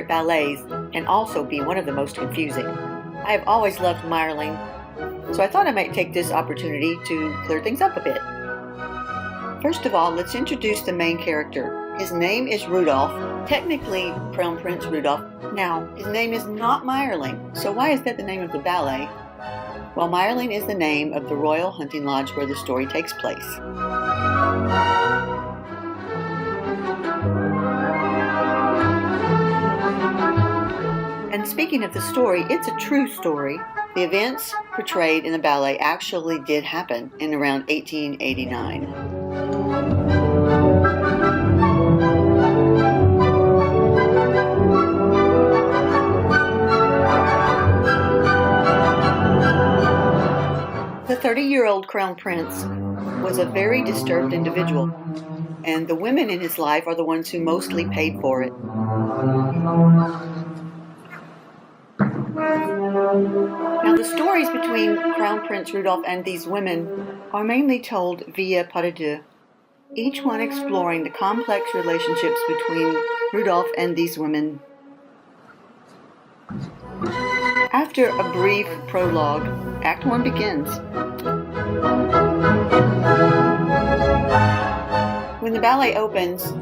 favorite ballets and also be one of the most confusing. I have always loved Mayerling, so I thought I might take this opportunity to clear things up a bit. First of all, let's introduce the main character. His name is Rudolf, technically Crown Prince Rudolf. Now, his name is not Mayerling, so why is that the name of the ballet? Well, Mayerling is the name of the royal hunting lodge where the story takes place. And speaking of the story, it's a true story. The events portrayed in the ballet actually did happen in around 1889. The 30-year-old Crown Prince was a very disturbed individual, and the women in his life are the ones who mostly paid for it. Now, the stories between Crown Prince Rudolf and these women are mainly told via pas de deux, each one exploring the complex relationships between Rudolf and these women. After a brief prologue, Act 1 begins. When the ballet opens,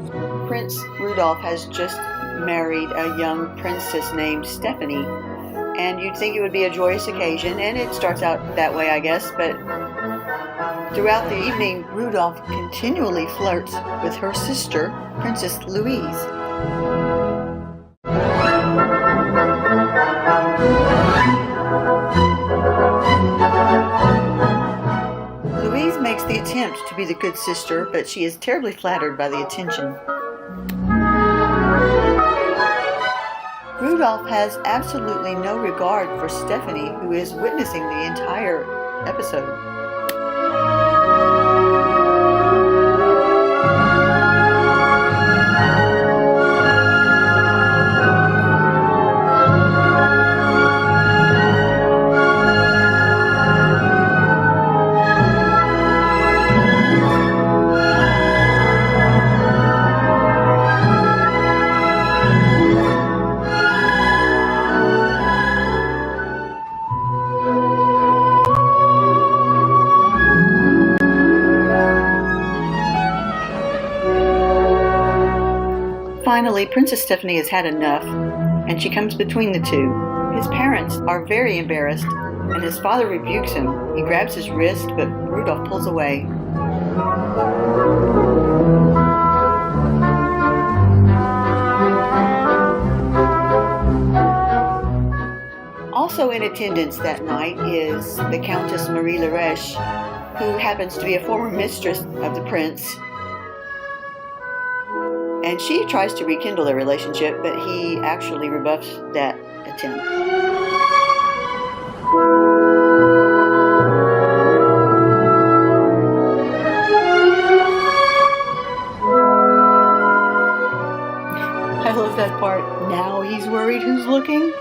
Prince Rudolf has just married a young princess named Stephanie, and you'd think it would be a joyous occasion, and it starts out that way, I guess, but throughout the evening, Rudolf continually flirts with her sister, Princess Louise. Louise makes the attempt to be the good sister, but she is terribly flattered by the attention. Rudolf has absolutely no regard for Stephanie, who is witnessing the entire episode. Finally, Princess Stephanie has had enough, and she comes between the two. His parents are very embarrassed, and his father rebukes him. He grabs his wrist, but Rudolf pulls away. Also in attendance that night is the Countess Marie Lareche, who happens to be a former mistress of the prince. And she tries to rekindle their relationship, but he actually rebuffs that attempt. I love that part. Now he's worried who's looking.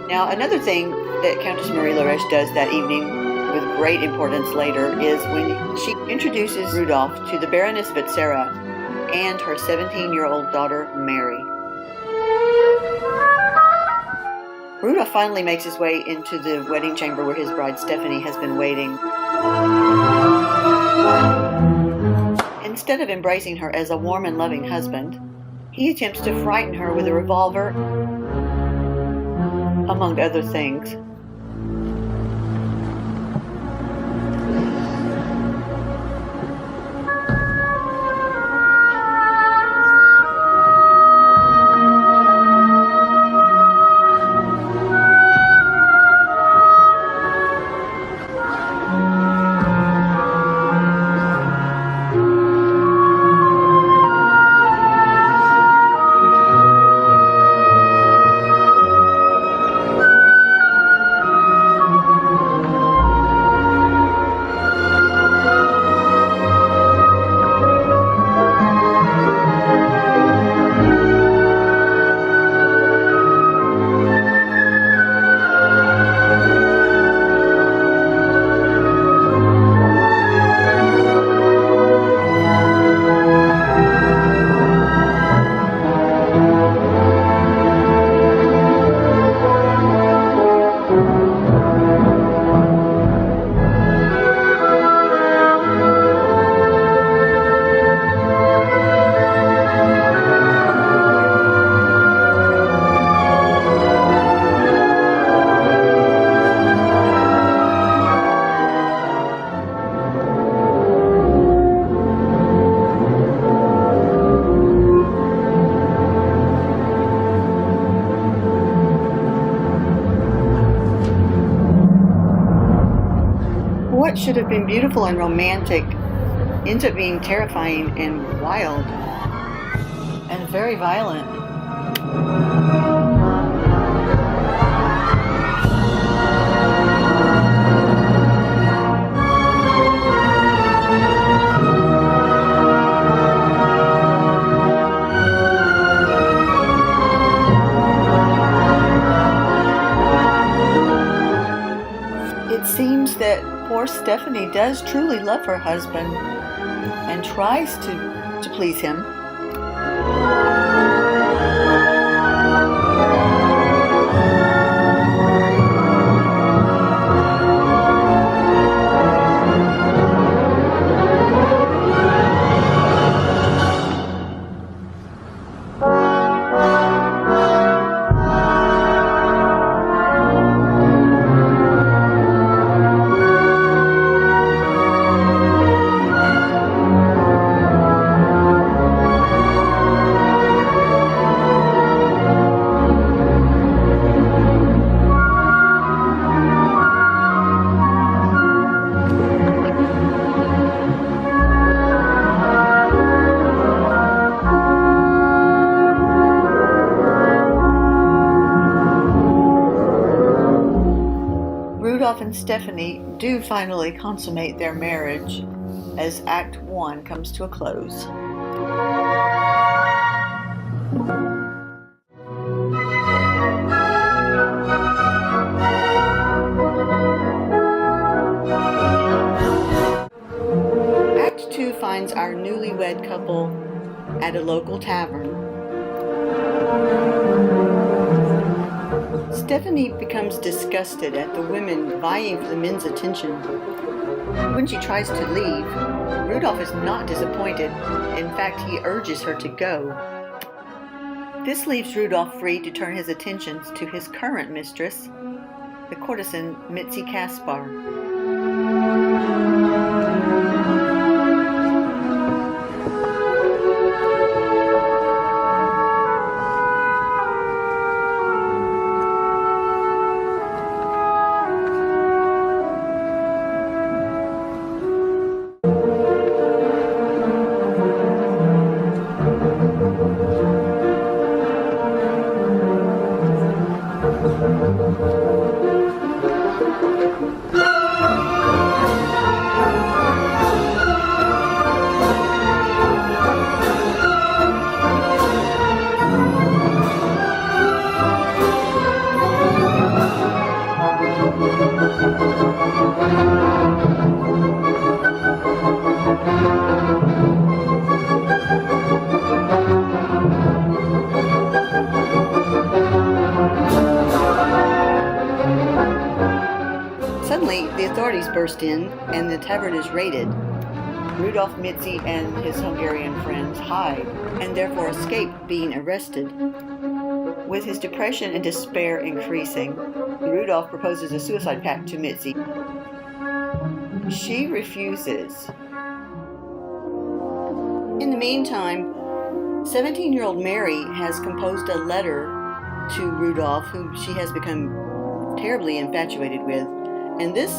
Now, another thing that Countess Marie Lareche does that evening with great importance later is when she introduces Rudolf to the Baroness Vetsera and her 17-year-old daughter, Mary. Rudolf finally makes his way into the wedding chamber where his bride Stephanie has been waiting. Instead of embracing her as a warm and loving husband, he attempts to frighten her with a revolver, among other things. What should have been beautiful and romantic ends up being terrifying and wild and very violent. It seems that poor Stephanie does truly love her husband and tries to please him. Rudolf and Stephanie do finally consummate their marriage as Act 1 comes to a close. Act 2 finds our newlywed couple at a local tavern. Stephanie becomes disgusted at the women vying for the men's attention. When she tries to leave, Rudolf is not disappointed. In fact, he urges her to go. This leaves Rudolf free to turn his attentions to his current mistress, the courtesan Mitzi Kaspar. police burst in and the tavern is raided. Rudolf, Mitzi, and his Hungarian friends hide and therefore escape being arrested. With his depression and despair increasing, Rudolf proposes a suicide pact to Mitzi. She refuses. In the meantime, 17-year-old Mary has composed a letter to Rudolf, whom she has become terribly infatuated with, and this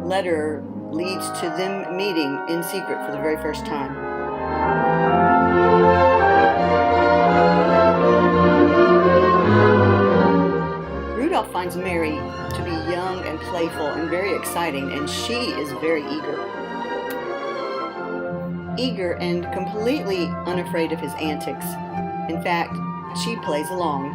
letter leads to them meeting in secret for the very first time. Rudolf finds Mary to be young and playful and very exciting, and she is very eager and completely unafraid of his antics. In fact, she plays along.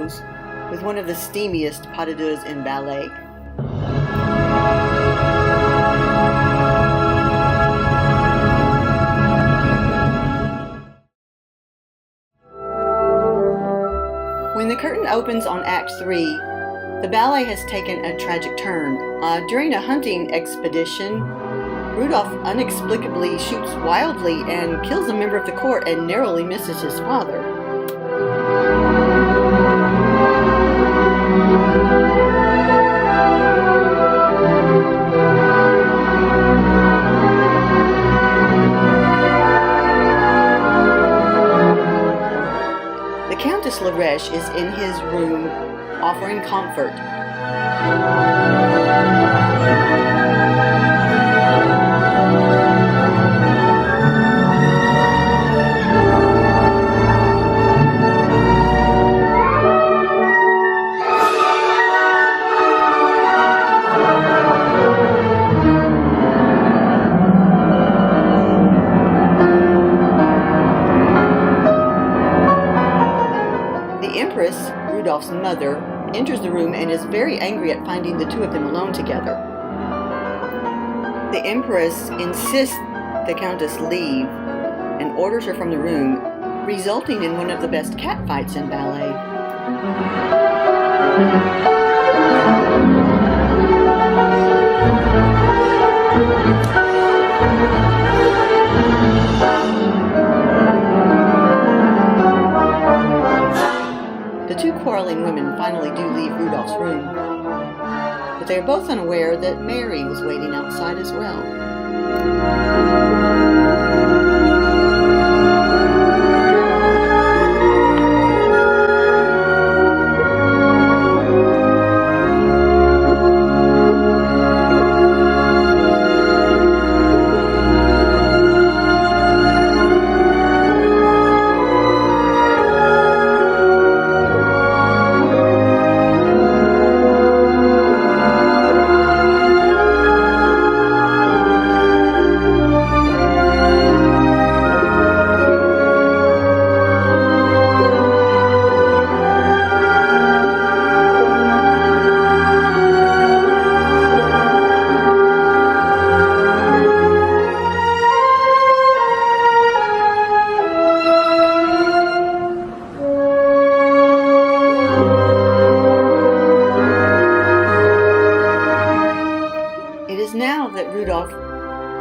close with one of the steamiest pas de deux in ballet. When the curtain opens on Act 3, the ballet has taken a tragic turn. During a hunting expedition, Rudolf inexplicably shoots wildly and kills a member of the court and narrowly misses his father. The Countess Laresh is in his room offering comfort. Rudolf's mother enters the room and is very angry at finding the two of them alone together. The Empress insists the Countess leave and orders her from the room, resulting in one of the best catfights in ballet. The two quarreling women finally do leave Rudolf's room, but they are both unaware that Mary was waiting outside as well.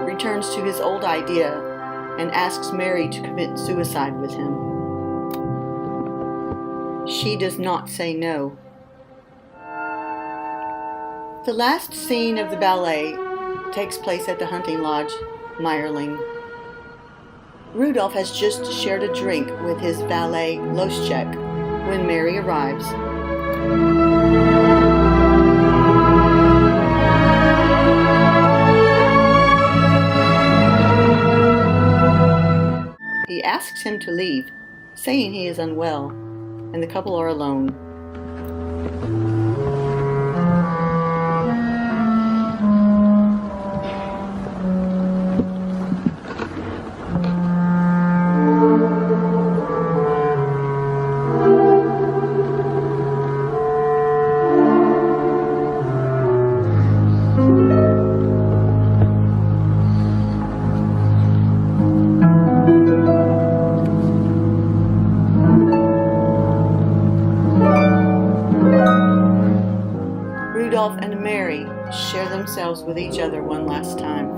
Returns to his old idea and asks Mary to commit suicide with him. She does not say no. The last scene of the ballet takes place at the hunting lodge, Mayerling. Rudolf has just shared a drink with his valet, Loschek, when Mary arrives. He asks him to leave, saying he is unwell, and the couple are alone. Rudolf and Mary share themselves with each other one last time.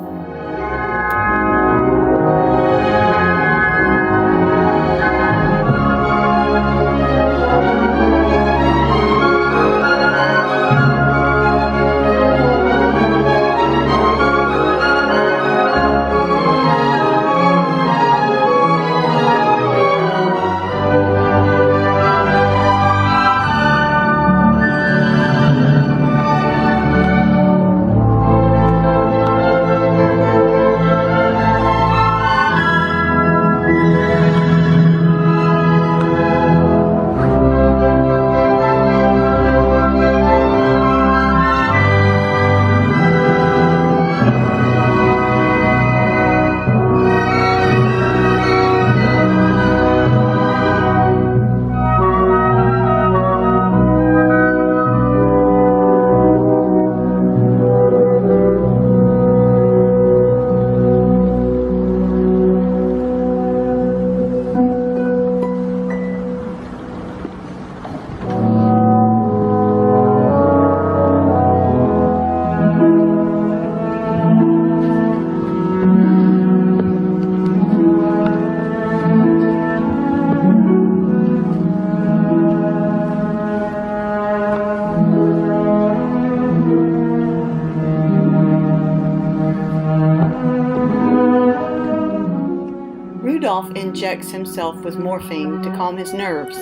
Rudolf injects himself with morphine to calm his nerves.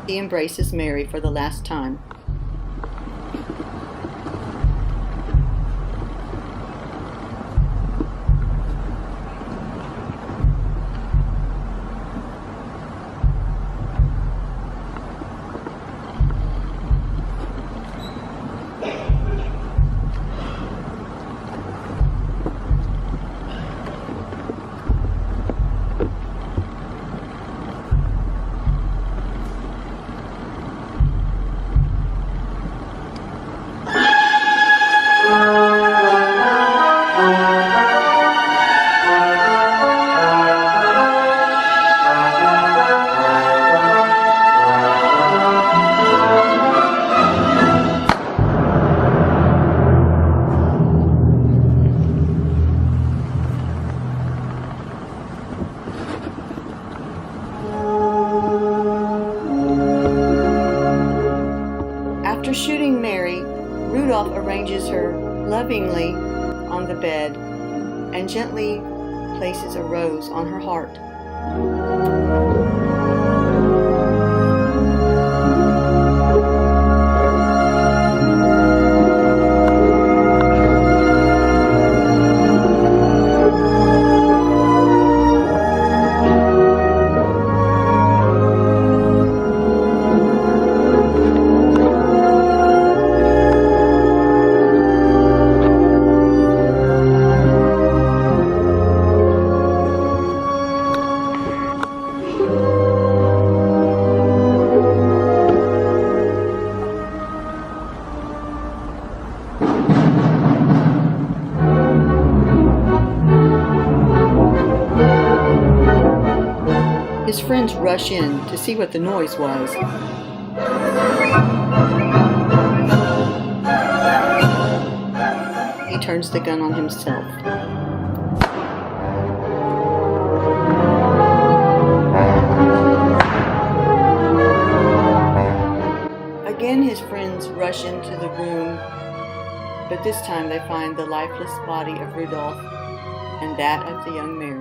He embraces Mary for the last time. After shooting Mary, Rudolf arranges her lovingly on the bed and gently places a rose on her heart. His friends rush in to see what the noise was. He turns the gun on himself. Again, his friends rush into the room, but this time they find the lifeless body of Rudolf and that of the young Mary.